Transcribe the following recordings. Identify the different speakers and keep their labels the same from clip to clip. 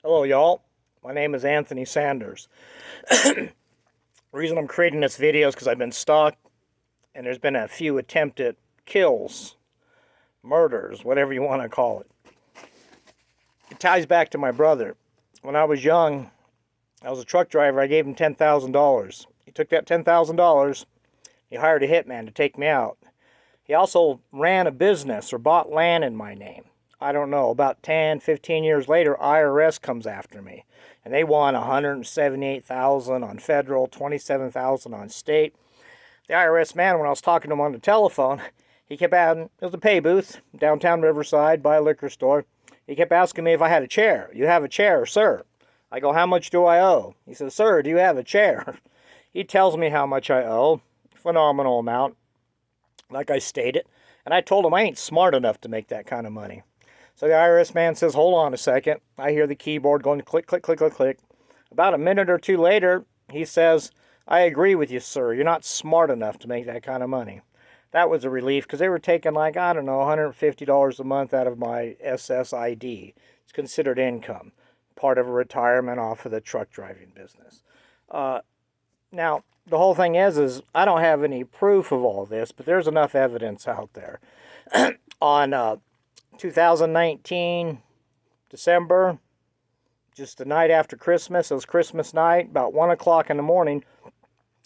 Speaker 1: Hello, y'all. My name is Anthony Sanders. The reason I'm creating this video is because I've been stalked, and there's been a few attempted kills, murders, whatever you want to call it. It ties back to my brother. When I was young, I was a truck driver. I gave him $10,000. He took that $10,000. He hired a hitman to take me out. He also ran a business or bought land in my name. I don't know, about 10, 15 years later, IRS comes after me. And they want $178,000 on federal, $27,000 on state. The IRS man, when I was talking to him on the telephone, he kept asking, it was a pay booth, downtown Riverside, by a liquor store. He kept asking me if I had a chair. You have a chair, sir? I go, how much do I owe? He says, sir, do you have a chair? He tells me how much I owe, phenomenal amount, like I stated. And I told him I ain't smart enough to make that kind of money. So the IRS man says, hold on a second. I hear the keyboard going click, click, click, click, click. About a minute or two later, he says, I agree with you, sir. You're not smart enough to make that kind of money. That was a relief because they were taking like, I don't know, $150 a month out of my SSID. It's considered income, part of a retirement off of the truck driving business. Now, the whole thing is I don't have any proof of all this, but there's enough evidence out there. On 2019, December, just the night after Christmas, it was Christmas night, about 1 o'clock in the morning,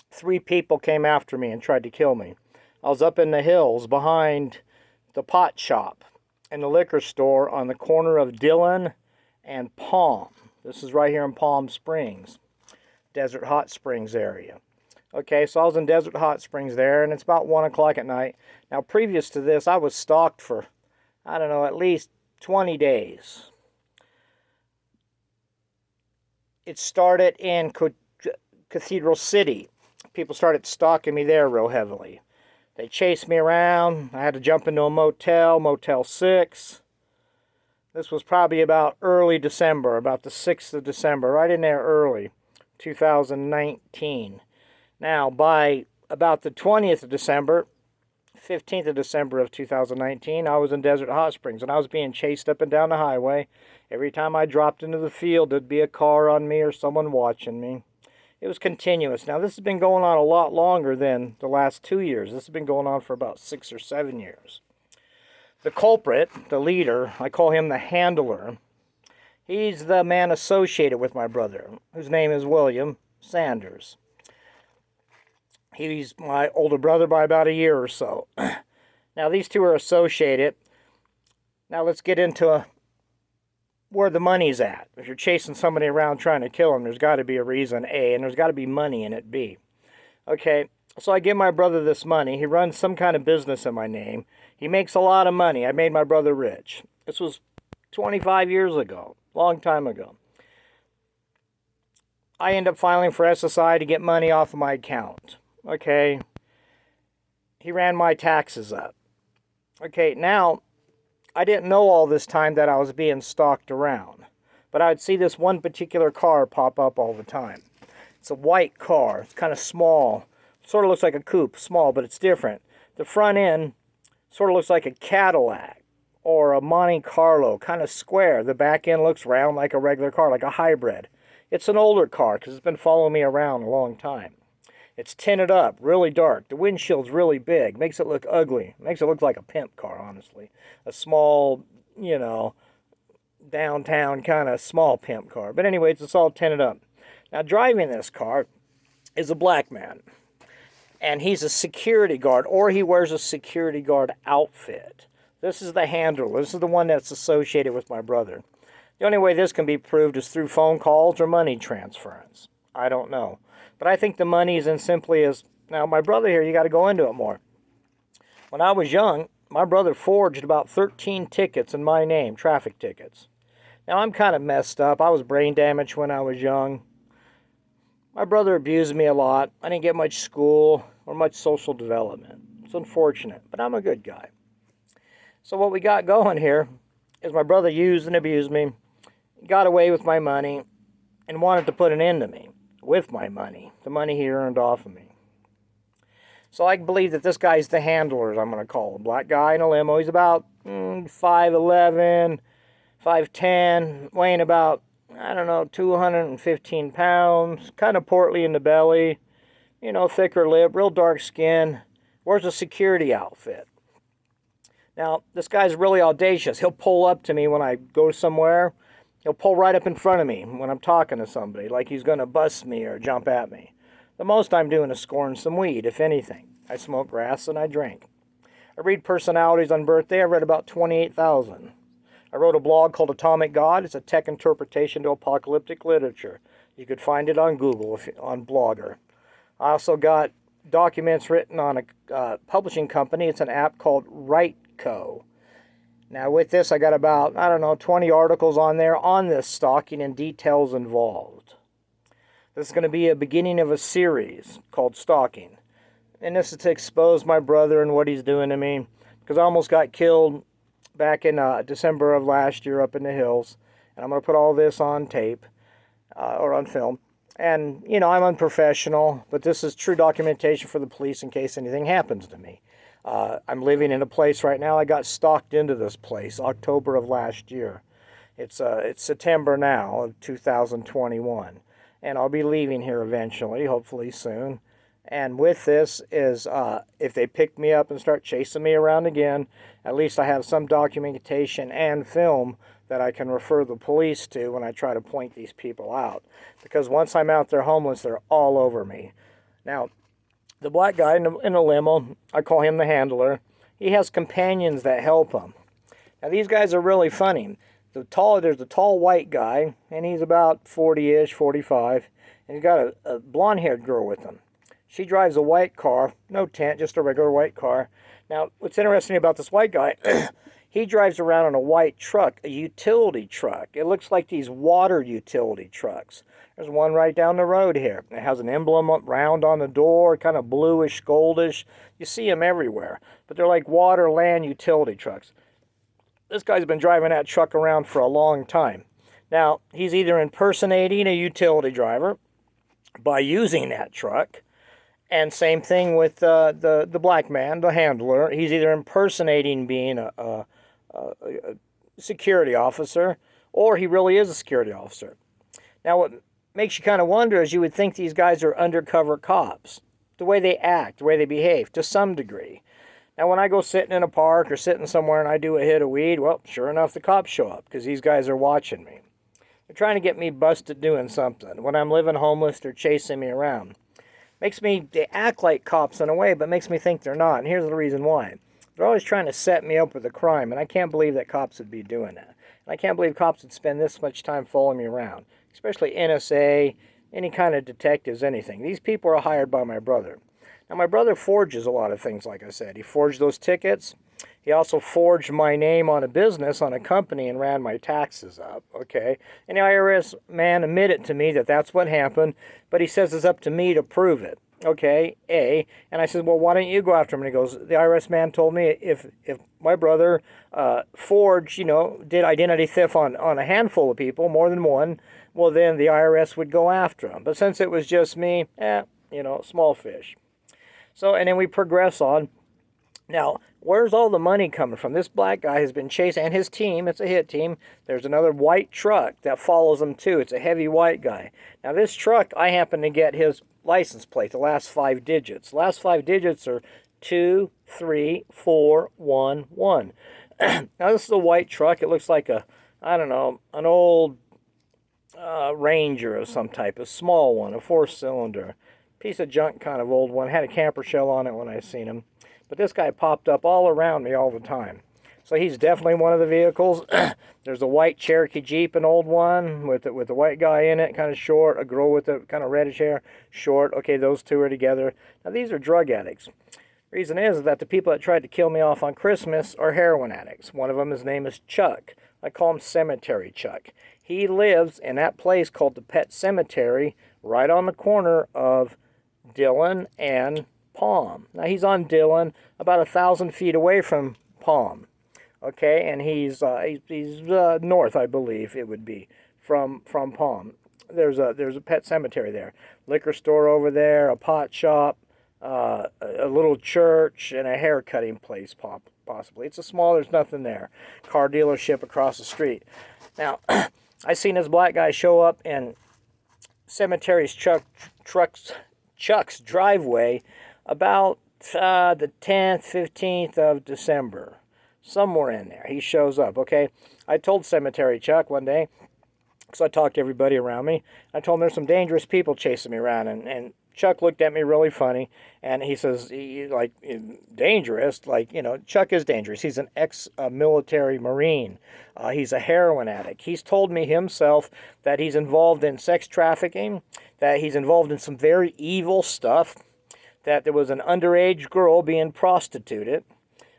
Speaker 1: 3 people came after me and tried to kill me. I was up in the hills behind the pot shop and the liquor store on the corner of Dillon and Palm. This is right here in Palm Springs, Desert Hot Springs area. Okay, so I was in Desert Hot Springs there, and it's about 1 o'clock at night. Now, previous to this, I was stalked for, I don't know, at least 20 days. It started in Cathedral City. People started stalking me there real heavily. They chased me around. I had to jump into a motel, Motel 6. This was probably about early December, about the 6th of December, right in there early, 2019. Now, by about the 20th of December, 15th of December of 2019, I was in Desert Hot Springs, and I was being chased up and down the highway. Every time I dropped into the field, there'd be a car on me or someone watching me. It was continuous. Now, this has been going on a lot longer than the last 2 years. This has been going on for about 6 or 7 years. The culprit, the leader, I call him the handler. He's the man associated with my brother, whose name is William Sanders. He's my older brother by about a year or so. Now, these two are associated. Now, let's get into where the money's at. If you're chasing somebody around trying to kill them, there's got to be a reason, A, and there's got to be money in it, B. Okay, so I give my brother this money. He runs some kind of business in my name. He makes a lot of money. I made my brother rich. This was 25 years ago, long time ago. I end up filing for SSI to get money off of my account. Okay, he ran my taxes up. Okay, now, I didn't know all this time that I was being stalked around, but I'd see this one particular car pop up all the time. It's a white car. It's kind of small. Sort of looks like a coupe, small, but it's different. The front end sort of looks like a Cadillac or a Monte Carlo, kind of square. The back end looks round like a regular car, like a hybrid. It's an older car because it's been following me around a long time. It's tinted up, really dark. The windshield's really big. Makes it look ugly. Makes it look like a pimp car, honestly. A small, downtown kind of small pimp car. But anyways, it's all tinted up. Now, driving this car is a black man. And he's a security guard, or he wears a security guard outfit. This is the handler. This is the one that's associated with my brother. The only way this can be proved is through phone calls or money transference. I don't know. But I think the money is in simply as, now my brother here, you got to go into it more. When I was young, my brother forged about 13 tickets in my name, traffic tickets. Now I'm kind of messed up. I was brain damaged when I was young. My brother abused me a lot. I didn't get much school or much social development. It's unfortunate, but I'm a good guy. So what we got going here is my brother used and abused me, got away with my money, and wanted to put an end to me. With my money, the money he earned off of me. So I believe that this guy's the handler, as I'm going to call him. Black guy in a limo. He's about 5'11", 5'10", weighing about, I don't know, 215 pounds, kind of portly in the belly, you know, thicker lip, real dark skin, wears a security outfit. Now, this guy's really audacious. He'll pull up to me when I go somewhere. He'll pull right up in front of me when I'm talking to somebody, like he's going to bust me or jump at me. The most I'm doing is scoring some weed, if anything. I smoke grass and I drink. I read personalities on birthday. I read about 28,000. I wrote a blog called Atomic God. It's a tech interpretation to apocalyptic literature. You could find it on Google, on Blogger. I also got documents written on a publishing company. It's an app called WriteCo. Now with this, I got about, 20 articles on there on this stalking and details involved. This is going to be a beginning of a series called Stalking. And this is to expose my brother and what he's doing to me. Because I almost got killed back in December of last year up in the hills. And I'm going to put all this on tape, or on film. And, you know, I'm unprofessional, but this is true documentation for the police in case anything happens to me. I'm living in a place right now. I got stalked into this place October of last year. It's September now of 2021. And I'll be leaving here eventually, hopefully soon. And with this is, if they pick me up and start chasing me around again, at least I have some documentation and film that I can refer the police to when I try to point these people out. Because once I'm out there homeless, they're all over me. Now, the black guy in a limo, I call him the handler. He has companions that help him. Now, these guys are really funny. There's a tall white guy, and he's about 40-ish, 45, and he's got a blonde-haired girl with him. She drives a white car, no tent, just a regular white car. Now, what's interesting about this white guy, he drives around in a white truck, a utility truck. It looks like these water utility trucks. There's one right down the road here. It has an emblem round on the door, kind of bluish, goldish. You see them everywhere, but they're like water land utility trucks. This guy's been driving that truck around for a long time. Now, he's either impersonating a utility driver by using that truck, and same thing with the black man, the handler. He's either impersonating being a security officer, or he really is a security officer. Now, what makes you kind of wonder is you would think these guys are undercover cops. The way they act, the way they behave, to some degree. Now, when I go sitting in a park or sitting somewhere and I do a hit of weed, well, sure enough, the cops show up because these guys are watching me. They're trying to get me busted doing something. When I'm living homeless, they're chasing me around. They act like cops in a way, but makes me think they're not. And here's the reason why. They're always trying to set me up with a crime, and I can't believe that cops would be doing that. And I can't believe cops would spend this much time following me around, especially NSA, any kind of detectives, anything. These people are hired by my brother. Now, my brother forges a lot of things, like I said. He forged those tickets. He also forged my name on a business, on a company, and ran my taxes up, okay? And the IRS man admitted to me that that's what happened, but he says it's up to me to prove it, okay? And I said, well, why don't you go after him? And he goes, the IRS man told me if my brother forged, did identity theft on a handful of people, more than one, well, then the IRS would go after him. But since it was just me, small fish. So, and then we progress on. Now, where's all the money coming from? This black guy has been chasing, and his team, it's a hit team. There's another white truck that follows him too. It's a heavy white guy. Now, this truck, I happen to get his license plate, the last 5 digits. The last 5 digits are 2, 3, 4, 1, 1. Now, this is a white truck. It looks like an old Ranger of some type, a small one, a 4-cylinder. Piece of junk kind of old one. Had a camper shell on it when I seen him. But this guy popped up all around me all the time. So he's definitely one of the vehicles. There's a white Cherokee Jeep, an old one, with the white guy in it, kind of short. A girl with the kind of reddish hair, short. Okay, those two are together. Now, these are drug addicts. Reason is that the people that tried to kill me off on Christmas are heroin addicts. One of them, his name is Chuck. I call him Cemetery Chuck. He lives in that place called the Pet Cemetery, right on the corner of Dillon and Palm. Now, he's on Dillon, about 1,000 feet away from Palm. Okay, and he's north, I believe it would be, from Palm. There's a pet cemetery there, liquor store over there, a pot shop, a little church, and a hair cutting place possibly. It's a small. There's nothing there. Car dealership across the street. Now, I seen this black guy show up in Cemetery's Chuck's driveway about the 10th, 15th of December. Somewhere in there, he shows up, okay? I told Cemetery Chuck one day, because I talked to everybody around me, I told him there's some dangerous people chasing me around, and Chuck looked at me really funny, and he says, dangerous? Like, Chuck is dangerous. He's an ex-military Marine. He's a heroin addict. He's told me himself that he's involved in sex trafficking, that he's involved in some very evil stuff, that there was an underage girl being prostituted,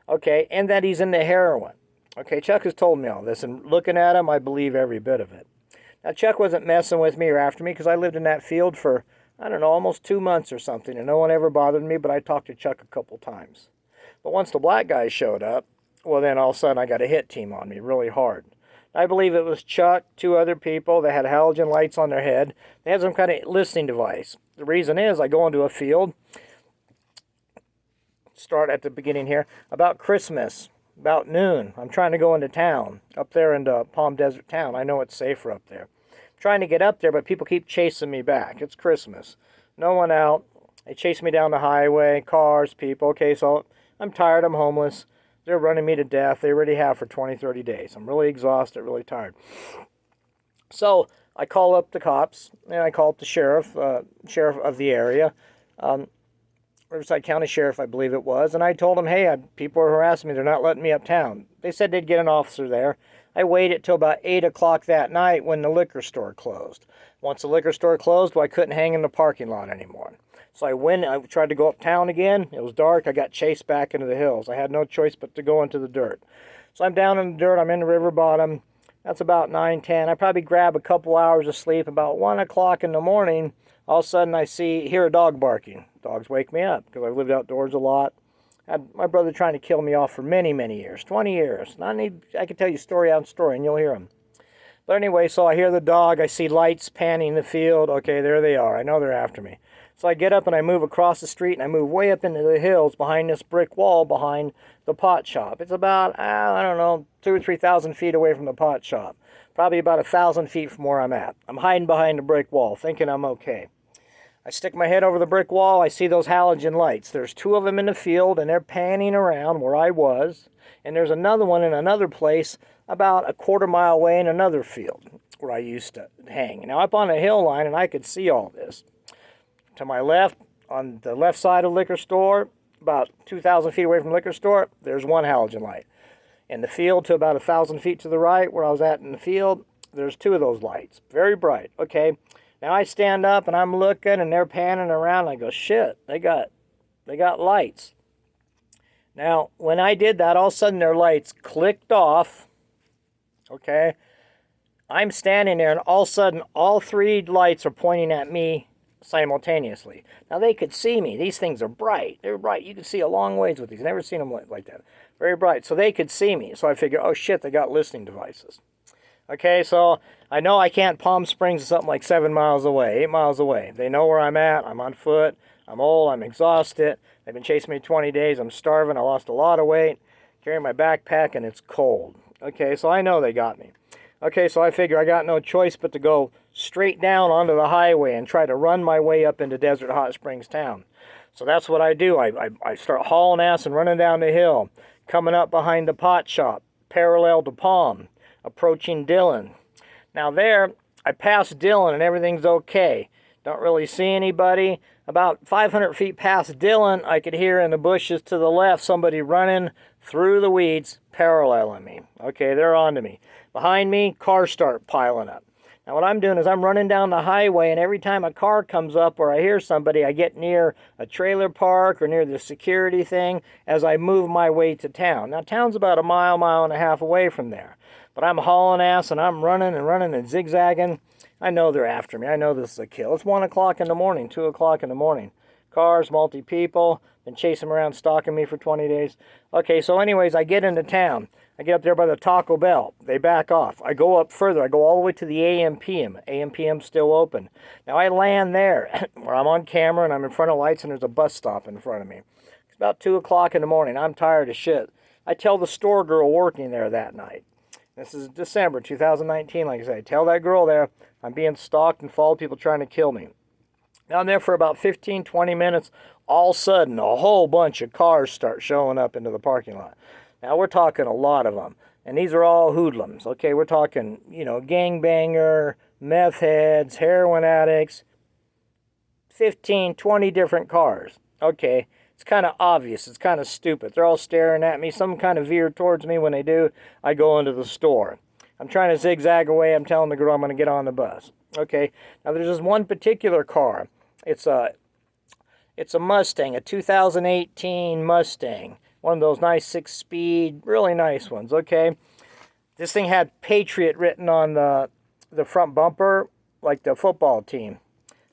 Speaker 1: okay, and that he's into heroin. Okay, Chuck has told me all this, and looking at him, I believe every bit of it. Now, Chuck wasn't messing with me or after me because I lived in that field for, I don't know, almost 2 months or something, and no one ever bothered me, but I talked to Chuck a couple times. But once the black guys showed up, well, then all of a sudden I got a hit team on me really hard. I believe it was Chuck, 2 other people. They had halogen lights on their head. They had some kind of listening device. The reason is I go into a field, start at the beginning here, about Christmas, about noon. I'm trying to go into town, up there in Palm Desert town. I know it's safer up there. I'm trying to get up there, but people keep chasing me back. It's Christmas. No one out. They chase me down the highway, cars, people. Okay, so I'm tired. I'm homeless. They're running me to death. They already have for 20, 30 days. I'm really exhausted, really tired. So I call up the cops, and I call up the sheriff of the area. Riverside County Sheriff, I believe it was, and I told them, hey, people are harassing me. They're not letting me uptown. They said they'd get an officer there. I waited till about 8 o'clock that night when the liquor store closed. Once the liquor store closed, well, I couldn't hang in the parking lot anymore. So I tried to go uptown again. It was dark. I got chased back into the hills. I had no choice but to go into the dirt. So I'm down in the dirt. I'm in the river bottom. That's about 9, 10. I probably grab a couple hours of sleep. About 1 o'clock in the morning, all of a sudden I hear a dog barking. Dogs wake me up because I've lived outdoors a lot. I had my brother trying to kill me off for many, many years, 20 years. I could tell you story out story, and you'll hear them. But anyway, so I hear the dog. I see lights panning the field. Okay, there they are. I know they're after me. So I get up and I move across the street, and I move way up into the hills behind this brick wall behind the pot shop. It's about, I don't know, 2,000 or 3,000 feet away from the pot shop. Probably about 1,000 feet from where I'm at. I'm hiding behind a brick wall, thinking I'm okay. I stick my head over the brick wall. I see those halogen lights. There's 2 of them in the field, and they're panning around where I was. And there's another one in another place about a quarter mile away in another field where I used to hang. Now, up on a hill line, and I could see all this. To my left, on the left side of the liquor store, about 2,000 feet away from the liquor store, there's 1 halogen light. In the field, to about 1,000 feet to the right, where I was at in the field, there's 2 of those lights. Very bright. Okay. Now I stand up and I'm looking and they're panning around. I go, shit, they got lights. Now, when I did that, all of a sudden their lights clicked off. Okay. I'm standing there and all of a sudden all 3 lights are pointing at me simultaneously. Now they could see me. These things are bright. They're bright. You can see a long ways with these. Never seen them like that. Very bright. So they could see me. So I figured, oh shit, they got listening devices. Okay, so I know I can't. Palm Springs is something like 7 miles away, 8 miles away. They know where I'm at. I'm on foot. I'm old. I'm exhausted. They've been chasing me 20 days. I'm starving. I lost a lot of weight. Carrying my backpack, and it's cold. Okay, so I know they got me. Okay, so I figure I got no choice but to go straight down onto the highway and try to run my way up into Desert Hot Springs town. So that's what I do. I start hauling ass and running down the hill, coming up behind the pot shop, parallel to Palm, approaching Dillon. Now there, I pass Dillon and everything's okay. Don't really see anybody. About 500 feet past Dillon, I could hear in the bushes to the left somebody running through the weeds, paralleling me. Okay, they're onto me. Behind me, cars start piling up. Now what I'm doing is I'm running down the highway, and every time a car comes up or I hear somebody, I get near a trailer park or near the security thing as I move my way to town. Now town's about a mile, mile and a half away from there. But I'm hauling ass and I'm running and zigzagging. I know they're after me. I know this is a kill. It's 1 o'clock in the morning, 2 o'clock in the morning. Cars, multi-people, been chasing them around, stalking me for 20 days. Okay, so anyways, I get into town. I get up there by the Taco Bell. They back off. I go up further. I go all the way to the AMPM. AMPM's still open. Now I land there where I'm on camera and I'm in front of lights and there's a bus stop in front of me. It's about 2 o'clock in the morning. I'm tired as shit. I tell the store girl working there that night. This is December 2019, like I say. Tell that girl there I'm being stalked and followed, people trying to kill me. Now I'm there for about 15, 20 minutes. All of a sudden, a whole bunch of cars start showing up into the parking lot. Now we're talking a lot of them. And these are all hoodlums. Okay, we're talking, gangbanger, meth heads, heroin addicts. 15, 20 different cars. Okay, it's kind of obvious. It's kind of stupid. They're all staring at me. Some kind of veer towards me. When they do, I go into the store. I'm trying to zigzag away. I'm telling the girl I'm going to get on the bus. Okay, now there's this one particular car. It's a Mustang, a 2018 Mustang. One of those nice 6-speed, really nice ones, okay? This thing had Patriot written on the front bumper, like the football team.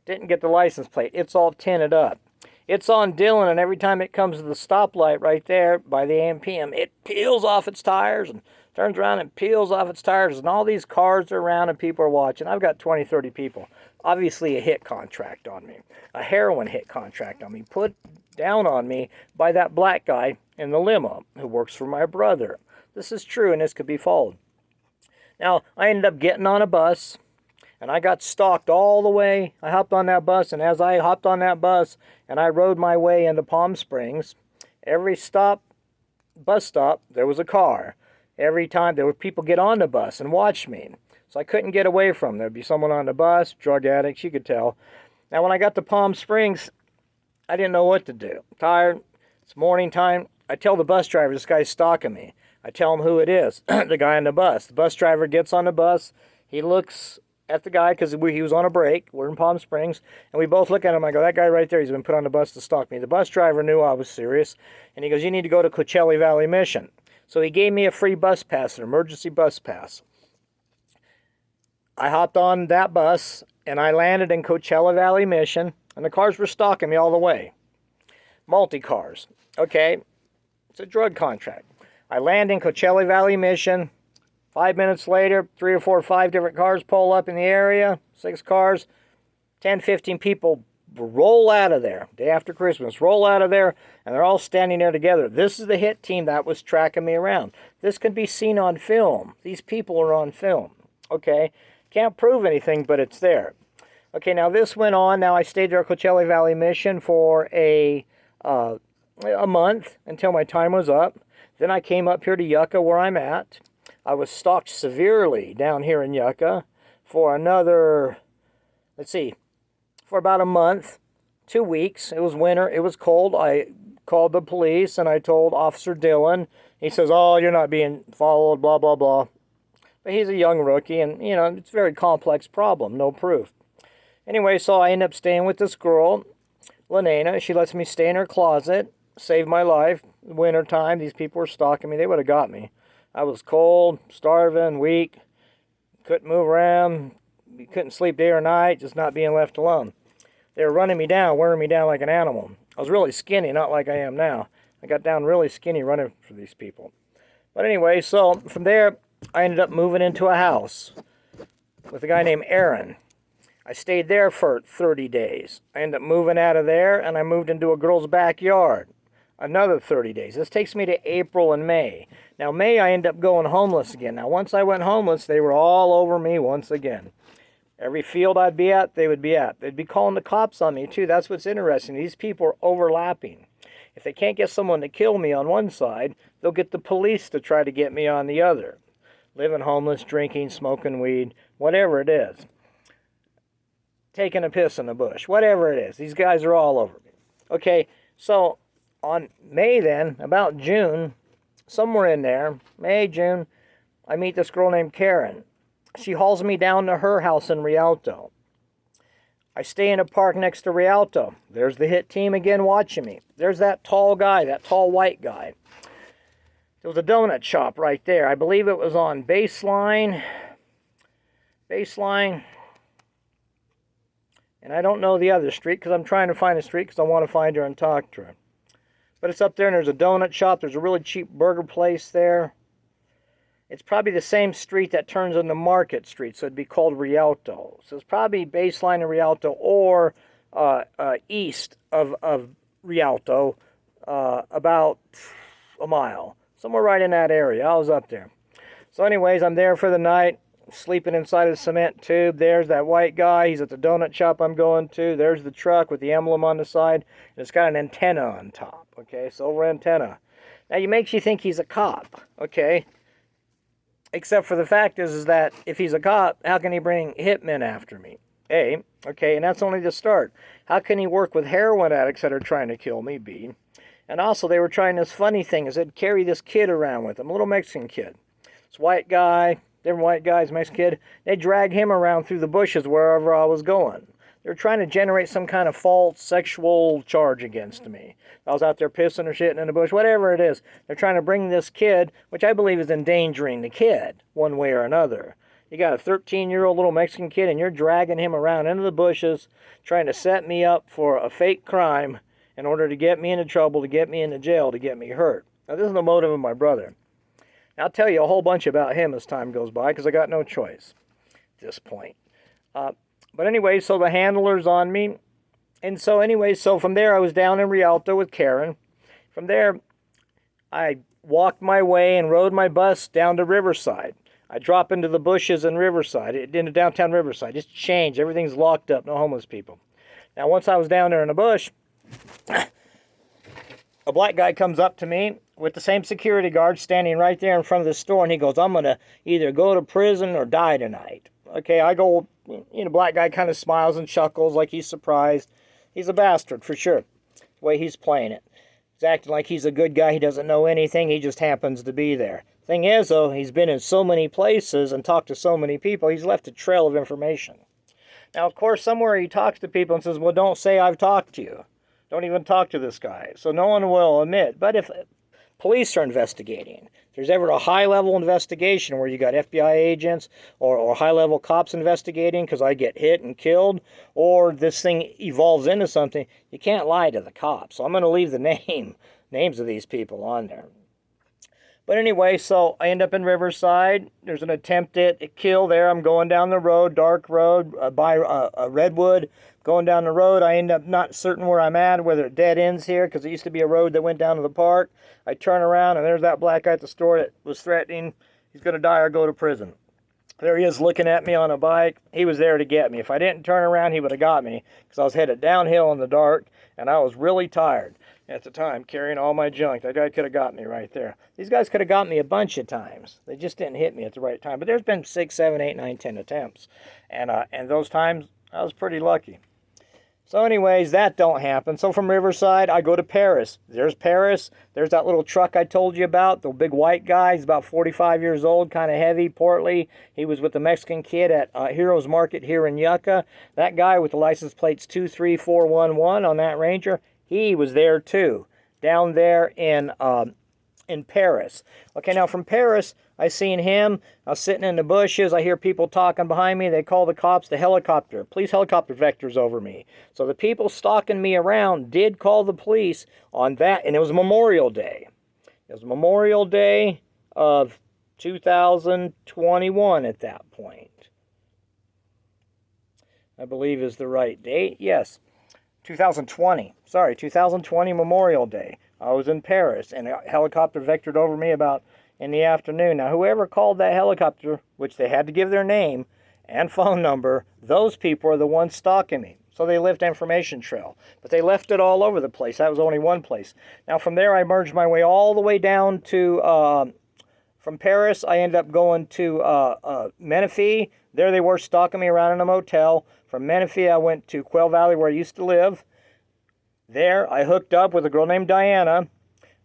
Speaker 1: Didn't get the license plate. It's all tinted up. It's on Dillon, and every time it comes to the stoplight right there by the AM/PM, it peels off its tires and turns around and peels off its tires, and all these cars are around and people are watching. I've got 20, 30 people. Obviously a hit contract on me. A heroin hit contract on me. Put down on me by that black guy in the limo who works for my brother. This is true, and this could be followed. Now, I ended up getting on a bus, and I got stalked all the way. I hopped on that bus, and as I hopped on that bus and I rode my way into Palm Springs, every bus stop, there was a car. Every time there were people get on the bus and watch me. So I couldn't get away from them. There'd be someone on the bus, drug addicts, you could tell. Now, when I got to Palm Springs, I didn't know what to do. I'm tired. It's morning time. I tell the bus driver, this guy's stalking me. I tell him who it is, the guy on the bus. The bus driver gets on the bus. He looks at the guy because he was on a break. We're in Palm Springs. And we both look at him. I go, that guy right there, he's been put on the bus to stalk me. The bus driver knew I was serious. And he goes, you need to go to Coachella Valley Mission. So he gave me a free bus pass, an emergency bus pass. I hopped on that bus, and I landed in Coachella Valley Mission, and the cars were stalking me all the way. Multi-cars. Okay, it's a drug contract. I land in Coachella Valley Mission. 5 minutes later, 3 or 4 or 5 different cars pull up in the area. 6 cars. 10, 15 people roll out of there. Day after Christmas. Roll out of there, and they're all standing there together. This is the hit team that was tracking me around. This can be seen on film. These people are on film. Okay? Can't prove anything, but it's there. Okay, now this went on. Now I stayed there at Coachella Valley Mission for a month until my time was up. Then I came up here to Yucca where I'm at. I was stalked severely down here in Yucca for another, for about a month, 2 weeks. It was winter. It was cold. I called the police and I told Officer Dillon. He says, oh, you're not being followed, blah, blah, blah. But he's a young rookie and, it's a very complex problem. No proof. Anyway, so I end up staying with this girl, Lenana. She lets me stay in her closet. Saved my life. Winter time, these people were stalking me. They would have got me. I was cold, starving, weak. Couldn't move around. Couldn't sleep day or night, just not being left alone. They were running me down, wearing me down like an animal. I was really skinny, not like I am now. I got down really skinny running for these people. But anyway, so from there, I ended up moving into a house with a guy named Aaron. I stayed there for 30 days. I ended up moving out of there, and I moved into a girl's backyard. Another 30 days. This takes me to April and May. Now, May, I end up going homeless again. Now, once I went homeless, they were all over me once again. Every field I'd be at, they would be at. They'd be calling the cops on me, too. That's what's interesting. These people are overlapping. If they can't get someone to kill me on one side, they'll get the police to try to get me on the other. Living homeless, drinking, smoking weed, whatever it is. Taking a piss in the bush, whatever it is. These guys are all over me. Okay, so on May then, about June, somewhere in there, May, June, I meet this girl named Karen. She hauls me down to her house in Rialto. I stay in a park next to Rialto. There's the hit team again watching me. There's that tall guy, that tall white guy. There was a donut shop right there. I believe it was on Baseline. And I don't know the other street because I'm trying to find a street because I want to find her and talk to her. But it's up there and there's a donut shop. There's a really cheap burger place there. It's probably the same street that turns into Market Street, so it'd be called Rialto. So it's probably Baseline in Rialto or east of Rialto, about a mile. Somewhere right in that area. I was up there. So anyways, I'm there for the night, sleeping inside a cement tube. There's that white guy. He's at the donut shop I'm going to. There's the truck with the emblem on the side. And it's got an antenna on top, okay? Silver antenna. Now, it makes you think he's a cop, okay? Except for the fact is that if he's a cop, how can he bring hitmen after me? A, okay, and that's only the start. How can he work with heroin addicts that are trying to kill me? B, and also they were trying this funny thing is they'd carry this kid around with them, a little Mexican kid. This white guy, different white guys, Mexican kid, they'd drag him around through the bushes wherever I was going. They were trying to generate some kind of false sexual charge against me. I was out there pissing or shitting in the bush, whatever it is. They're trying to bring this kid, which I believe is endangering the kid one way or another. You got a 13-year-old little Mexican kid and you're dragging him around into the bushes trying to set me up for a fake crime in order to get me into trouble, to get me into jail, to get me hurt. Now, this is the motive of my brother. Now, I'll tell you a whole bunch about him as time goes by because I got no choice at this point. But anyway, so the handler's on me. And so anyway, so from there I was down in Rialto with Karen. From there, I walked my way and rode my bus down to Riverside. I drop into the bushes in Riverside, into downtown Riverside. Just change. Everything's locked up. No homeless people. Now, once I was down there in the bush, a black guy comes up to me with the same security guard standing right there in front of the store, and he goes, I'm going to either go to prison or die tonight. Okay, I go, black guy kind of smiles and chuckles like he's surprised. He's a bastard, for sure, the way he's playing it. He's acting like he's a good guy. He doesn't know anything. He just happens to be there. Thing is, though, he's been in so many places and talked to so many people, he's left a trail of information. Now, of course, somewhere he talks to people and says, well, don't say I've talked to you. Don't even talk to this guy. So no one will admit. But if police are investigating, if there's ever a high-level investigation where you got FBI agents or high-level cops investigating because I get hit and killed, or this thing evolves into something, you can't lie to the cops. So I'm going to leave the names of these people on there. But anyway, so I end up in Riverside. There's an attempted kill there. I'm going down the road, dark road, by a redwood. Going down the road, I end up not certain where I'm at, whether it dead ends here, because it used to be a road that went down to the park. I turn around, and there's that black guy at the store that was threatening he's going to die or go to prison. There he is looking at me on a bike. He was there to get me. If I didn't turn around, he would have got me, because I was headed downhill in the dark, and I was really tired at the time, carrying all my junk. That guy could have got me right there. These guys could have got me a bunch of times. They just didn't hit me at the right time. But there's been 6, 7, 8, 9, 10 attempts. And those times, I was pretty lucky. So anyways, that don't happen. So from Riverside, I go to Paris. There's Paris. There's that little truck I told you about, the big white guy. He's about 45 years old, kind of heavy, portly. He was with the Mexican kid at Heroes Market here in Yucca. That guy with the license plates 23411 on that Ranger, he was there too, down there in Paris. Okay, now from Paris, I seen him. I was sitting in the bushes. I hear people talking behind me. They call the cops, the helicopter. Police helicopter vectors over me. So the people stalking me around did call the police on that, and it was Memorial Day. It was Memorial Day of 2021 at that point. I believe is the right date. Yes. 2020. Sorry, 2020 Memorial Day. I was in Paris, and a helicopter vectored over me about in the afternoon. Now, whoever called that helicopter, which they had to give their name and phone number, those people are the ones stalking me. So they left information trail. But they left it all over the place. That was only one place. Now, from there, I merged my way all the way down to... from Paris, I ended up going to Menifee. There they were stalking me around in a motel. From Menifee, I went to Quail Valley, where I used to live. There, I hooked up with a girl named Diana.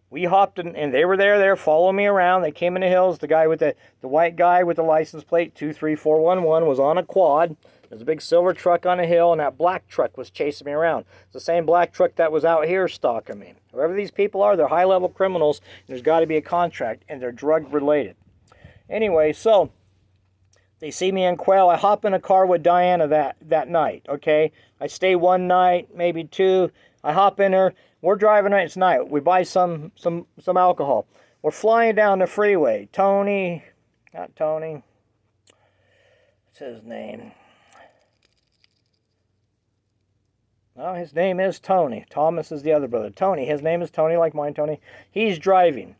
Speaker 1: We hopped in, and they were there following me around. They came in the hills. The guy with the white guy with the license plate 23411 was on a quad. There's a big silver truck on a hill, and that black truck was chasing me around. It's the same black truck that was out here stalking me. Whoever these people are, they're high-level criminals, and there's got to be a contract, and they're drug-related. Anyway, so they see me in Quail. I hop in a car with Diana that night, okay? I stay one night, maybe two. I hop in her. We're driving. It's night. We buy some alcohol. We're flying down the freeway. Not Tony. What's his name? No, his name is Tony. Thomas is the other brother. Tony. His name is Tony, like mine, Tony. He's driving.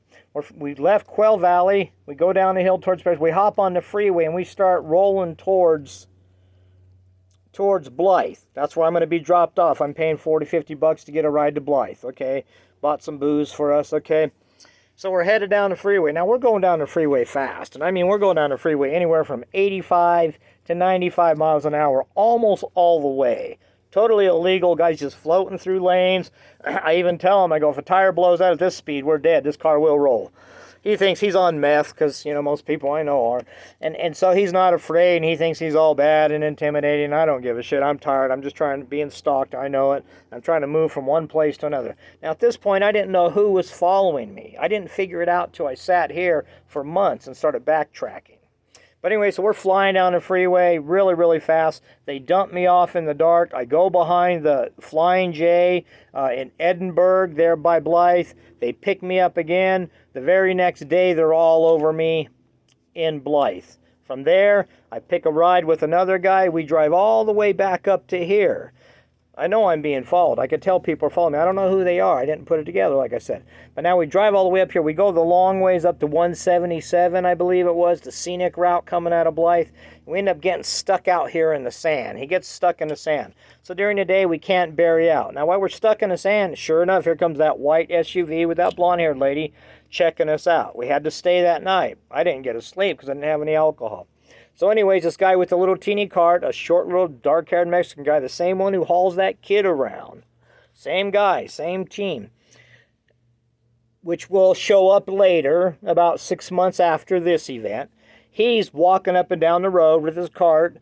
Speaker 1: We left Quail Valley. We go down the hill towards Paris. We hop on the freeway and we start rolling towards Blythe. That's where I'm going to be dropped off. I'm paying $40-50 to get a ride to Blythe. Okay, bought some booze for us. Okay, so we're headed down the freeway. Now we're going down the freeway fast, and I mean we're going down the freeway anywhere from 85 to 95 miles an hour, almost all the way. Totally illegal. Guys just floating through lanes. I even tell him, I go, if a tire blows out at this speed, we're dead. This car will roll. He thinks he's on meth, because, you know, most people I know are. And so he's not afraid, and he thinks he's all bad and intimidating. I don't give a shit. I'm tired. I'm just trying to be stalked. I know it. I'm trying to move from one place to another. Now, at this point, I didn't know who was following me. I didn't figure it out till I sat here for months and started backtracking. But anyway, so we're flying down the freeway really, really fast. They dump me off in the dark. I go behind the Flying J in Edinburgh, there by Blythe. They pick me up again. The very next day, they're all over me in Blythe. From there, I pick a ride with another guy. We drive all the way back up to here. I know I'm being followed. I could tell people are following me. I don't know who they are. I didn't put it together, like I said. But now we drive all the way up here. We go the long ways up to 177, I believe it was, the scenic route coming out of Blythe. We end up getting stuck out here in the sand. He gets stuck in the sand. So during the day, we can't bury out. Now, while we're stuck in the sand, sure enough, here comes that white SUV with that blonde-haired lady checking us out. We had to stay that night. I didn't get to sleep because I didn't have any alcohol. So anyways, this guy with the little teeny cart, a short little dark-haired Mexican guy, the same one who hauls that kid around. Same guy, same team. Which will show up later, about 6 months after this event. He's walking up and down the road with his cart,